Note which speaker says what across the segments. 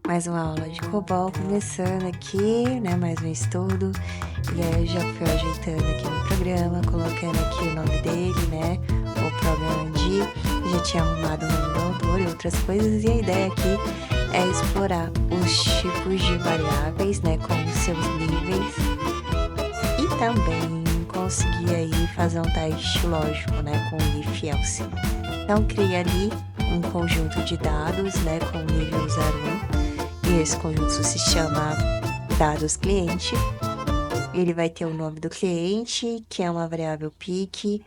Speaker 1: Mais uma aula de COBOL começando aqui, né? Mais um estudo. E aí eu já fui ajeitando aqui no programa, colocando aqui o nome dele, né? O Problem ID. Já tinha arrumado o nome do autor e outras coisas. E a ideia aqui é explorar os tipos de variáveis, né? Com os seus níveis. E também conseguir aí fazer um teste lógico, né? Com if else. Então, criei ali um conjunto de dados, né? Com nível 01. E esse conjunto se chama dados cliente. Ele vai ter o nome do cliente, que é uma variável pic,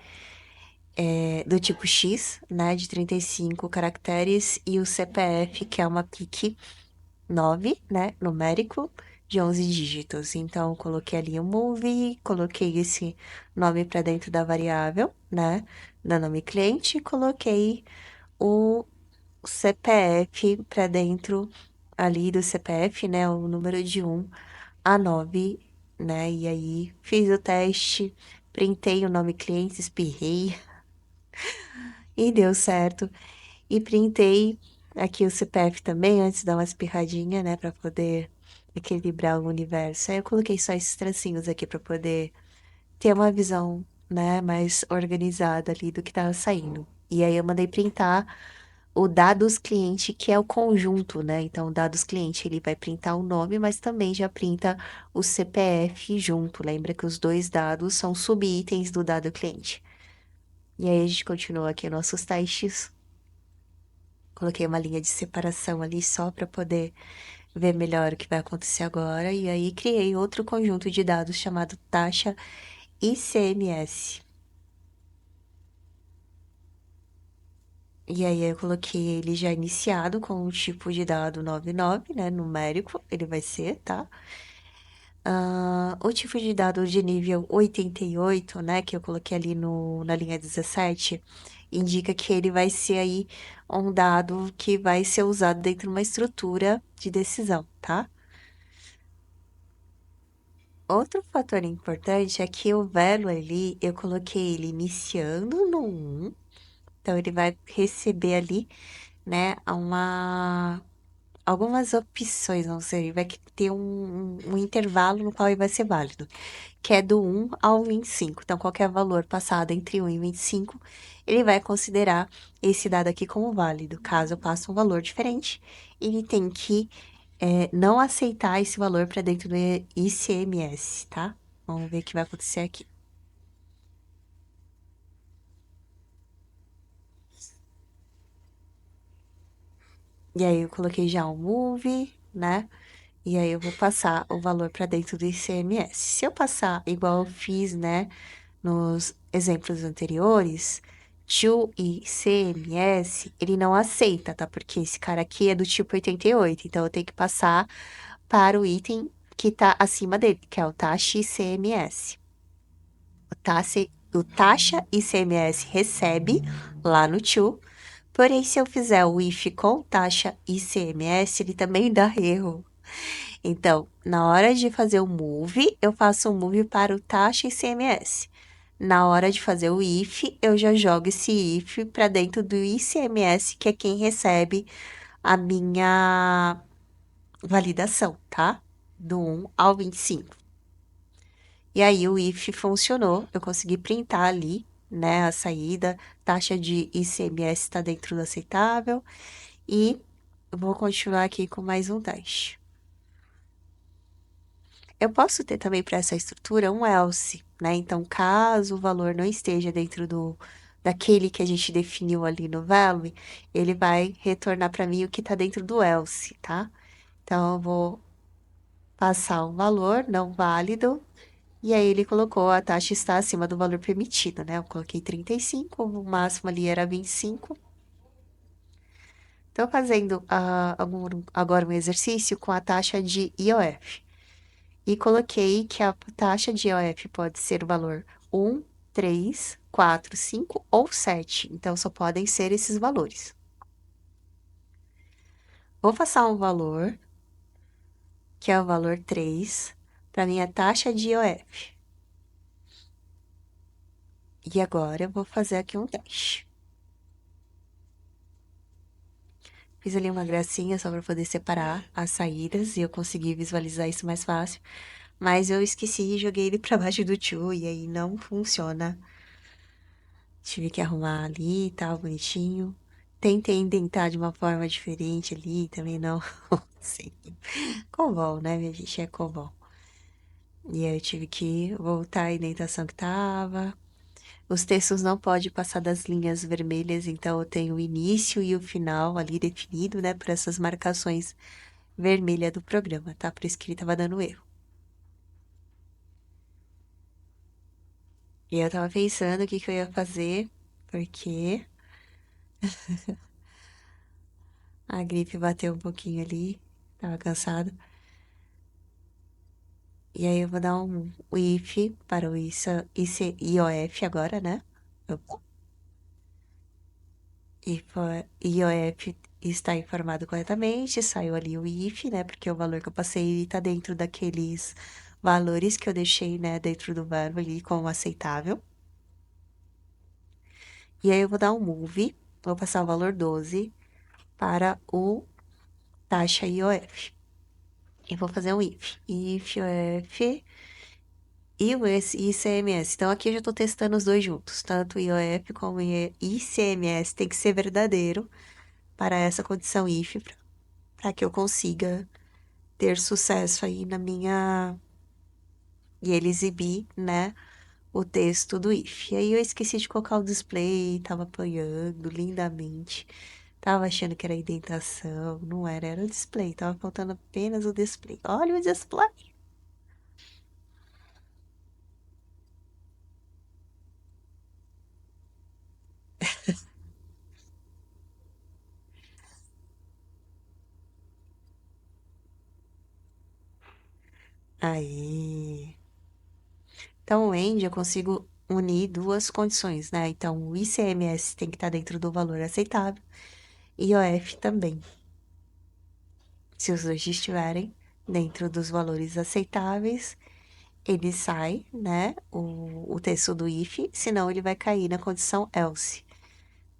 Speaker 1: do tipo X, né, de 35 caracteres, e o CPF, que é uma pic 9, né, numérico, de 11 dígitos. Então, eu coloquei ali o move, coloquei esse nome para dentro da variável, né, da nome cliente, e coloquei o CPF para dentro ali do CPF, né, o número de 1 a 9, né, e aí fiz o teste, printei o nome cliente, espirrei e deu certo. E printei aqui o CPF também, antes de dar uma espirradinha, né, para poder equilibrar o universo. Aí eu coloquei só esses tracinhos aqui para poder ter uma visão, né, mais organizada ali do que tava saindo. E aí eu mandei printar o dados cliente, que é o conjunto, né? Então, o dados cliente, ele vai printar o nome, mas também já printa o CPF junto. Lembra que os dois dados são subitens do dado cliente. E aí a gente continua aqui nossos testes. Coloquei uma linha de separação ali só para poder ver melhor o que vai acontecer agora. E aí criei outro conjunto de dados chamado taxa ICMS. E aí eu coloquei ele já iniciado com o tipo de dado 99, né, numérico, ele vai ser, tá? O tipo de dado de nível 88, né, que eu coloquei ali no, na linha 17, indica que ele vai ser aí um dado que vai ser usado dentro de uma estrutura de decisão, tá? Outro fator importante é que o velo ali, eu coloquei ele iniciando no 1, então ele vai receber ali, né, algumas opções, não sei, vai ter um intervalo no qual ele vai ser válido, que é do 1 ao 25. Então, qualquer valor passado entre 1 e 25, ele vai considerar esse dado aqui como válido. Caso eu passe um valor diferente, ele tem que não aceitar esse valor para dentro do ICMS, tá? Vamos ver o que vai acontecer aqui. E aí, eu coloquei já um move, né? E aí, eu vou passar o valor para dentro do ICMS. Se eu passar igual eu fiz, né, nos exemplos anteriores, to e CMS, ele não aceita, tá? Porque esse cara aqui é do tipo 88, então eu tenho que passar para o item que tá acima dele, que é o taxa ICMS. O taxa ICMS recebe lá no to, porém se eu fizer o if com taxa ICMS, ele também dá erro. Então, na hora de fazer o move, eu faço um move para o taxa ICMS. Na hora de fazer o if, eu já jogo esse if para dentro do ICMS, que é quem recebe a minha validação, tá? Do 1 ao 25. E aí o if funcionou, eu consegui printar ali, né, a saída, taxa de ICMS está dentro do aceitável e vou continuar aqui com mais um teste. Eu posso ter também para essa estrutura um else, né? Então, caso o valor não esteja dentro daquele que a gente definiu ali no value, ele vai retornar para mim o que está dentro do else, tá? Então, eu vou passar um valor não válido, e aí ele colocou a taxa está acima do valor permitido, né? Eu coloquei 35, o máximo ali era 25. Estou fazendo agora um exercício com a taxa de IOF. E coloquei que a taxa de IOF pode ser o valor 1, 3, 4, 5 ou 7. Então, só podem ser esses valores. Vou passar um valor, que é o valor 3, para minha taxa de IOF. E agora eu vou fazer aqui um teste. Fiz ali uma gracinha só para poder separar as saídas e eu consegui visualizar isso mais fácil. Mas eu esqueci e joguei ele para baixo do tio e aí não funciona. Tive que arrumar ali e tal, bonitinho. Tentei indentar de uma forma diferente ali, também não. Sim. Convol, né, minha gente? É convol. E aí eu tive que voltar à indentação que tava. Os textos não podem passar das linhas vermelhas, então eu tenho o início e o final ali definido, né, por essas marcações vermelhas do programa, tá? Por isso que ele tava dando erro. E eu tava pensando o que que eu ia fazer, porque a gripe bateu um pouquinho ali, tava cansado. E aí eu vou dar um if para o IOF agora, né? Opa. IOF está informado corretamente, saiu ali o if, né? Porque o valor que eu passei está dentro daqueles valores que eu deixei, né? Dentro do verbo ali como aceitável. E aí eu vou dar um move, vou passar o valor 12 para o taxa IOF. E vou fazer um if IOF e o ICMS. Então aqui eu já estou testando os dois juntos, tanto o IOF como o ICMS tem que ser verdadeiro para essa condição if, para que eu consiga ter sucesso aí na minha. E ele exibir, né, o texto do if. E aí eu esqueci de colocar o display, tava apanhando lindamente. Tava achando que era indentação, não era, era o display, tava faltando apenas o display. Olha o display! Aí. Então, o END eu consigo unir duas condições, né? Então, o ICMS tem que estar dentro do valor aceitável e o IOF também. Se os dois estiverem dentro dos valores aceitáveis, ele sai, né? O texto do if, senão ele vai cair na condição else,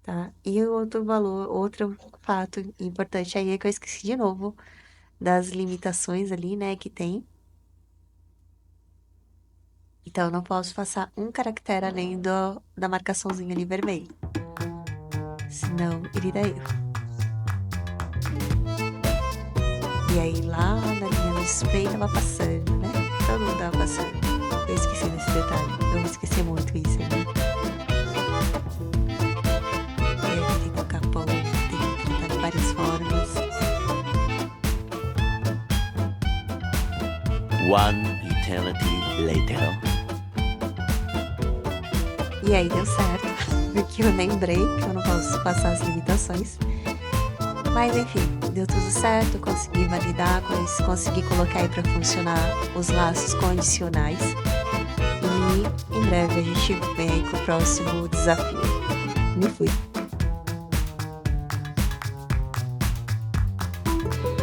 Speaker 1: tá? E o outro valor, outro fato importante aí é que eu esqueci de novo das limitações ali, né, que tem. Então, eu não posso passar um caractere além da marcaçãozinha ali vermelha. Senão, ele dá erro. E aí, lá na linha do display, tava passando, né? Todo mundo tava passando. Eu esqueci desse detalhe. Eu esqueci muito isso aí. Tem que tocar pão, tem que tratar de várias formas.
Speaker 2: One eternity later.
Speaker 1: E aí deu certo, porque eu lembrei que eu não posso passar as limitações. Mas enfim, deu tudo certo, consegui validar, consegui colocar aí para funcionar os laços condicionais. E em breve a gente vem aí com o próximo desafio. Me fui.